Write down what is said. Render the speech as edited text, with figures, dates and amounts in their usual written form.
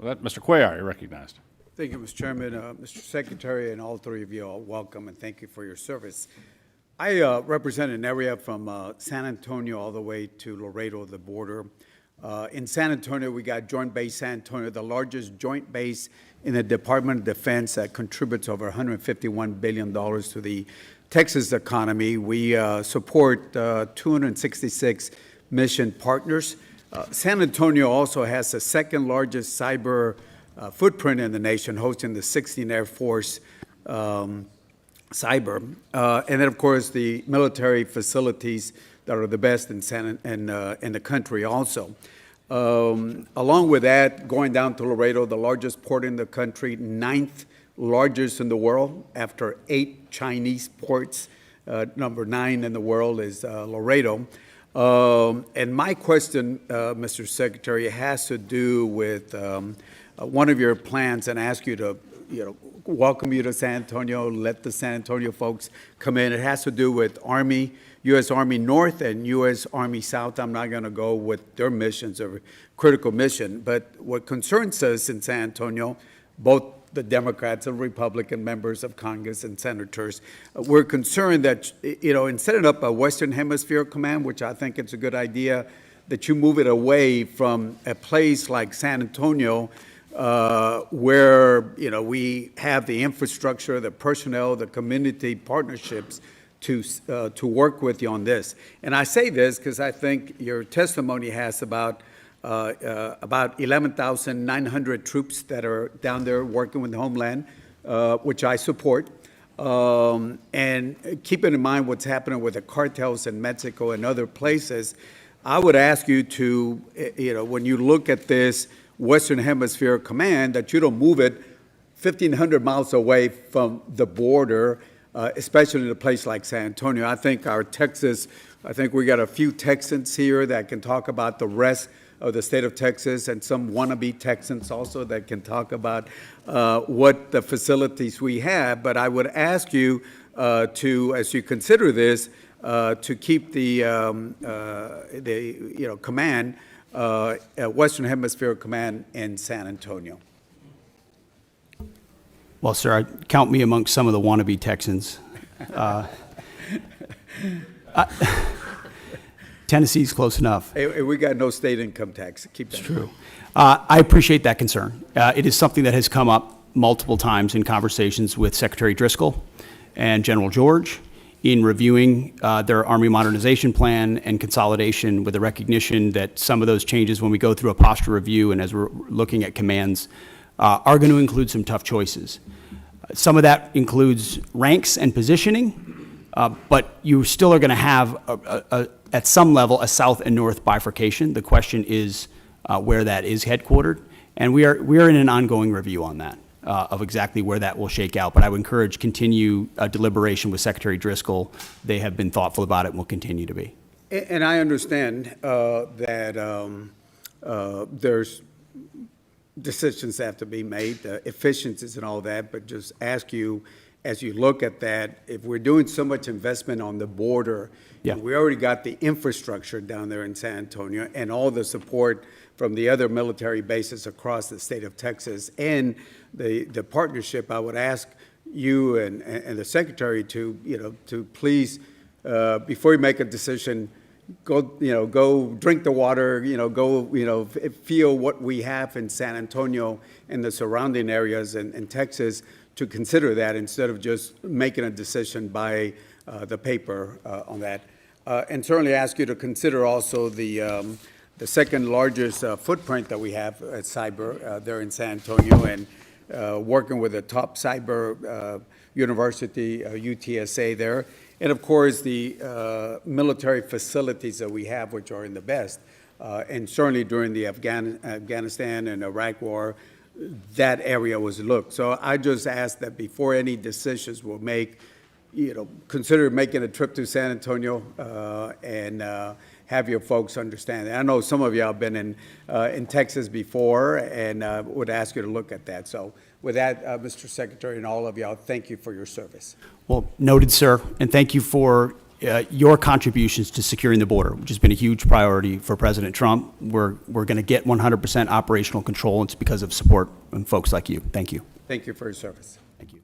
Well, Mr. Cuellar, you're recognized. Thank you, Mr. Chairman. Mr. Secretary, and all three of you all, welcome and thank you for your service. I represent an area from San Antonio all the way to Laredo, the border. In San Antonio, we got Joint Base San Antonio, the largest joint base in the Department of Defense that contributes over $151 billion to the Texas economy. We support 266 mission partners. San Antonio also has the second largest cyber footprint in the nation, hosting the 16th Air Force cyber. And then, of course, the military facilities that are the best in the country also. Along with that, going down to Laredo, the largest port in the country, 9th largest in the world after 8 Chinese ports. Number 9 in the world is Laredo. And my question, Mr. Secretary, has to do with one of your plans, and ask you to, welcome you to San Antonio, let the San Antonio folks come in. It has to do with Army, U.S. Army North and U.S. Army South. I'm not going to go with their missions or critical mission, but what concerns us in San Antonio, both the Democrats and Republican members of Congress and senators, we're concerned that, in setting up a Western Hemisphere command, which I think it's a good idea, that you move it away from a place like San Antonio, where we have the infrastructure, the personnel, the community partnerships to work with you on this. And I say this because I think your testimony has about 11,900 troops that are down there working with the Homeland, which I support. And keeping in mind what's happening with the cartels in Mexico and other places, I would ask you to, when you look at this Western Hemisphere Command, that you don't move it 1,500 miles away from the border, especially in a place like San Antonio. I think we got a few Texans here that can talk about the rest of the state of Texas, and some wannabe Texans also that can talk about what the facilities we have. But I would ask you to, as you consider this, to keep the command, Western Hemisphere Command in San Antonio. Well, sir, count me amongst some of the wannabe Texans. Tennessee's close enough. Hey, we got no state income tax. Keep that. It's true. I appreciate that concern. It is something that has come up multiple times in conversations with Secretary Driscoll and General George in reviewing their Army modernization plan and consolidation, with the recognition that some of those changes, when we go through a posture review and as we're looking at commands, are going to include some tough choices. Some of that includes ranks and positioning, but you still are going to have, at some level, a south and north bifurcation. The question is where that is headquartered, and we are in an ongoing review on that, of exactly where that will shake out. But I would encourage continue deliberation with Secretary Driscoll. They have been thoughtful about it and will continue to be. And I understand that there's decisions that have to be made, efficiencies and all that, but just ask you, as you look at that, if we're doing so much investment on the border, yeah, we already got the infrastructure down there in San Antonio and all the support from the other military bases across the state of Texas and the partnership, I would ask you and the Secretary to please, before you make a decision, go drink the water, go, feel what we have in San Antonio and the surrounding areas in Texas, to consider that instead of just making a decision by the paper on that. And certainly ask you to consider also the second largest footprint that we have at cyber there in San Antonio, and working with the top cyber university, UTSA there. And of course, the military facilities that we have, which are in the best. And certainly during the Afghanistan and Iraq war, that area was looked. So I just ask that before any decisions were made, consider making a trip to San Antonio and have your folks understand that. I know some of y'all have been in Texas before, and would ask you to look at that. So with that, Mr. Secretary, and all of y'all, thank you for your service. Well, noted, sir, and thank you for your contributions to securing the border, which has been a huge priority for President Trump. We're going to get 100% operational control. It's because of support from folks like you. Thank you. Thank you for your service. Thank you.